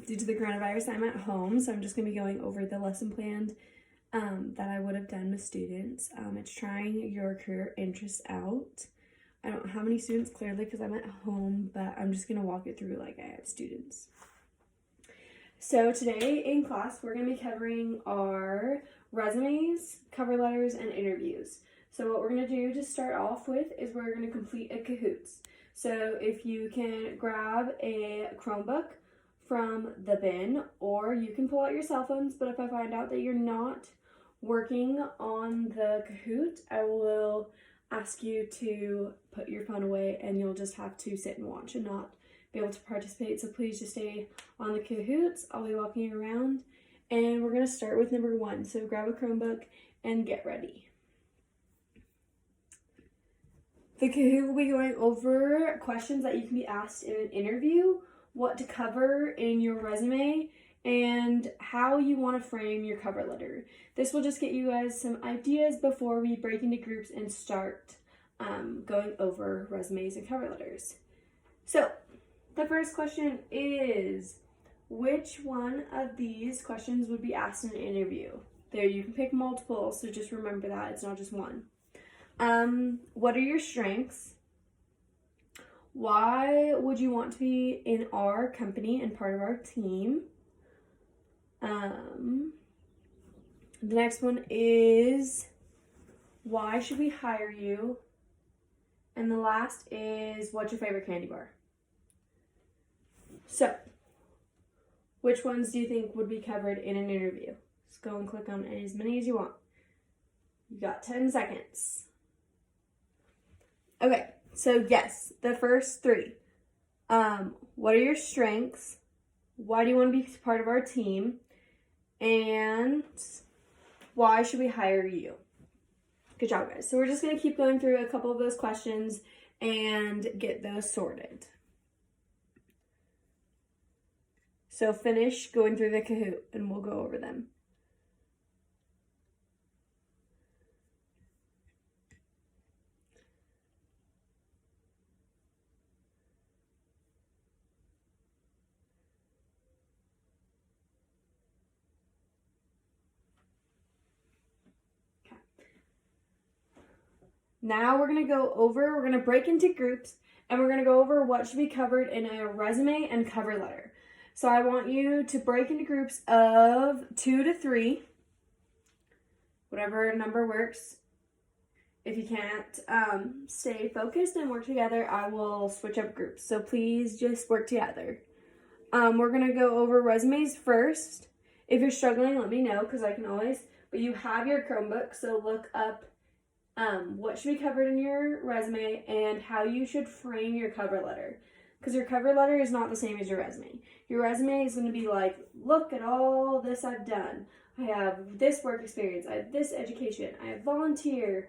due to the coronavirus, I'm at home, so I'm just going to be going over the lesson plan that I would have done with students. It's trying your career interests out. I don't have any students clearly because I'm at home, but I'm just going to walk it through like I had students. So today in class, we're going to be covering our resumes, cover letters, and interviews. So what we're going to do to start off with is we're going to complete a Kahoots. So if you can grab a Chromebook from the bin, or you can pull out your cell phones, but if I find out that you're not working on the Kahoot, I will ask you to put your phone away and you'll just have to sit and watch and not be able to participate. So please just stay on the Kahoots. I'll be walking you around and we're going to start with number 1. So grab a Chromebook and get ready. The Kahoot will be going over questions that you can be asked in an interview, what to cover in your resume, and how you want to frame your cover letter. This will just get you guys some ideas before we break into groups and start going over resumes and cover letters. So, the first question is, which one of these questions would be asked in an interview? There, you can pick multiple, so just remember that it's not just one. What are your strengths? Why would you want to be in our company and part of our team? The next one is, why should we hire you? And the last is, what's your favorite candy bar? So, which ones do you think would be covered in an interview? Just go and click on as many as you want. You got 10 seconds. Okay, so yes, the first 3. What are your strengths? Why do you want to be part of our team? And why should we hire you? Good job, guys. So we're just going to keep going through a couple of those questions and get those sorted. So finish going through the Kahoot and we'll go over them. Now we're going to break into groups and we're going to go over what should be covered in a resume and cover letter. So I want you to break into groups of 2 to 3, whatever number works. If you can't stay focused and work together, I will switch up groups. So please just work together. We're going to go over resumes first. If you're struggling, let me know because I can always, but you have your Chromebook, so look up what should be covered in your resume and how you should frame your cover letter. Because your cover letter is not the same as your resume. Your resume is going to be like, look at all this I've done. I have this work experience. I have this education. I have volunteer.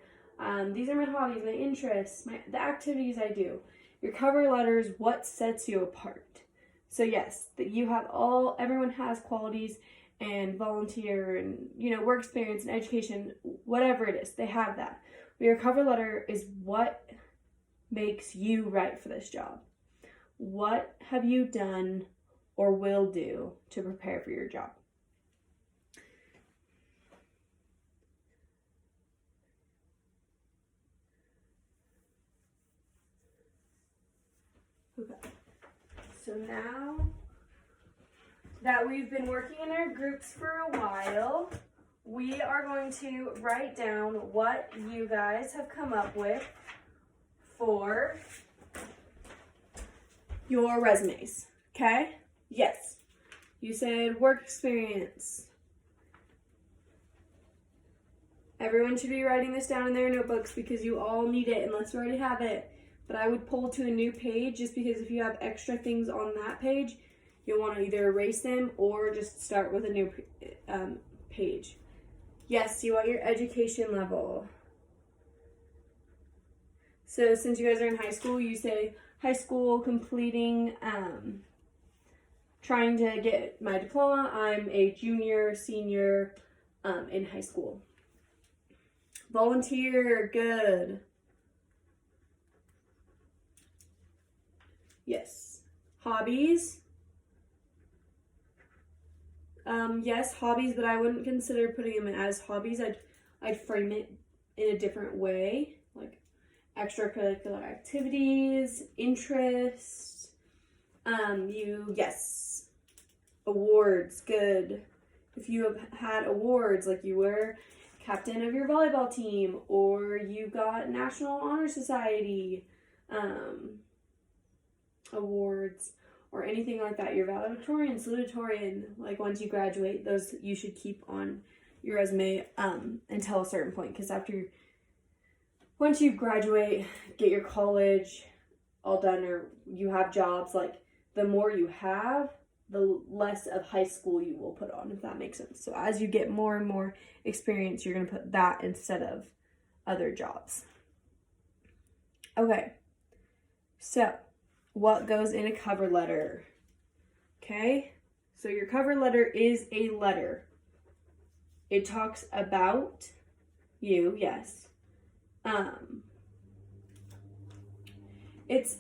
These are my hobbies, my interests, the activities I do. Your cover letter is what sets you apart. So yes, that you have everyone has qualities and volunteer and, work experience and education, whatever it is, they have that. But your cover letter is what makes you right for this job. What have you done or will do to prepare for your job? Okay. So now that we've been working in our groups for a while, we are going to write down what you guys have come up with for your resumes, okay? Yes. You said work experience. Everyone should be writing this down in their notebooks because you all need it unless you already have it. But I would pull to a new page just because if you have extra things on that page, you'll want to either erase them or just start with a new page. Yes, you want your education level. So since you guys are in high school, you say high school completing, trying to get my diploma. I'm a junior, senior in high school. Volunteer, good. Yes. Hobbies. Yes, hobbies, but I wouldn't consider putting them as hobbies. I'd frame it in a different way, like extracurricular activities, interests. Yes, awards, good. If you have had awards, like you were captain of your volleyball team, or you got National Honor Society awards, or anything like that, your valedictorian, salutatorian, like once you graduate, those you should keep on your resume until a certain point, because once you graduate, get your college all done, or you have jobs, like the more you have, the less of high school you will put on, if that makes sense. So as you get more and more experience, you're going to put that instead of other jobs. Okay, so what goes in a cover letter? Okay, so your cover letter is a letter. It talks about you, yes. It's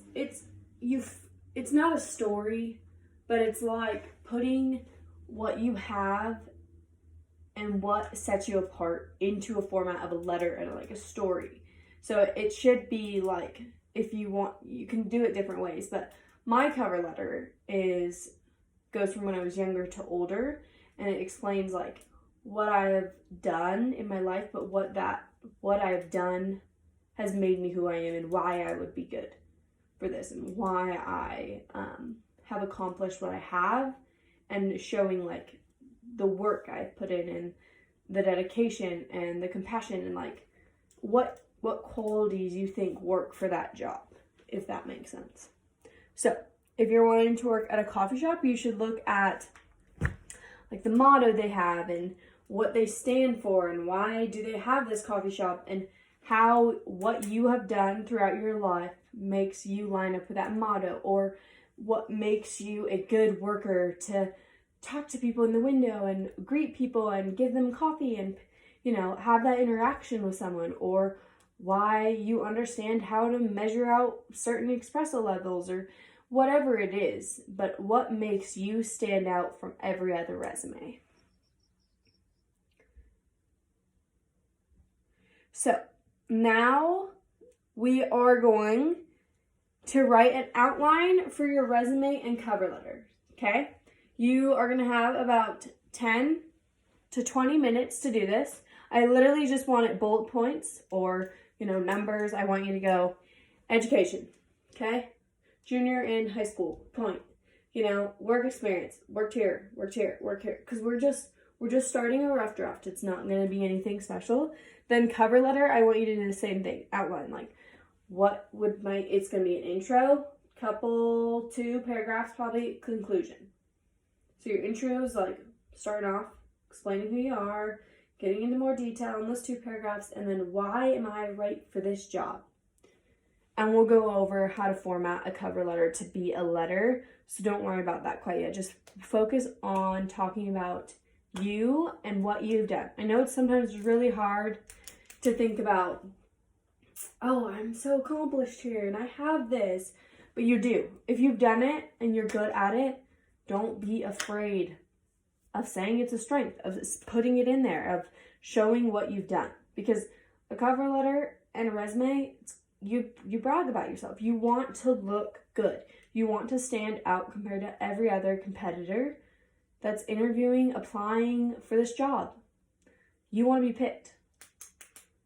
not a story, but it's like putting what you have and what sets you apart into a format of a letter and like a story. So it should be like, if you want, you can do it different ways, but my cover letter goes from when I was younger to older, and it explains like what I have done in my life, but what I have done has made me who I am, and why I would be good for this, and why I have accomplished what I have, and showing like the work I've put in, and the dedication and the compassion, and like what qualities you think work for that job, if that makes sense. So if you're wanting to work at a coffee shop, you should look at like the motto they have, and what they stand for, and why do they have this coffee shop, and how what you have done throughout your life makes you line up with that motto, or what makes you a good worker to talk to people in the window and greet people and give them coffee and, you know, have that interaction with someone, or why you understand how to measure out certain espresso levels, or whatever it is, but what makes you stand out from every other resume. So now we are going to write an outline for your resume and cover letter, okay? You are going to have about 10 to 20 minutes to do this. I literally just want it bullet points or, numbers. I want you to go education, okay? Junior in high school, point. Work experience, worked here, because we're just starting a rough draft. It's not going to be anything special. Then cover letter, I want you to do the same thing. Outline, like, it's going to be an intro, couple, 2 paragraphs, probably conclusion. So your intro is like starting off, explaining who you are, getting into more detail in those 2 paragraphs, and then why am I right for this job? And we'll go over how to format a cover letter to be a letter. So don't worry about that quite yet. Just focus on talking about you and what you've done. I know it's sometimes really hard to think about, oh, I'm so accomplished here and I have this, but you do. If you've done it and you're good at it, don't be afraid of saying it's a strength, of putting it in there, of showing what you've done. Because a cover letter and a resume, you brag about yourself. You want to look good. You want to stand out compared to every other competitor that's interviewing, applying for this job. You want to be picked.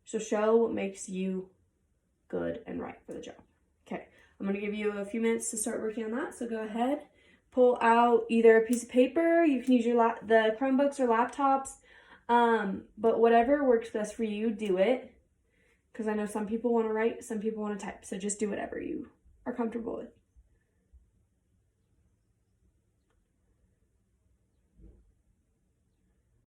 So show what makes you good and right for the job. Okay, I'm going to give you a few minutes to start working on that. So go ahead, pull out either a piece of paper. You can use the Chromebooks or laptops, but whatever works best for you, do it. Because I know some people want to write, some people want to type. So just do whatever you are comfortable with.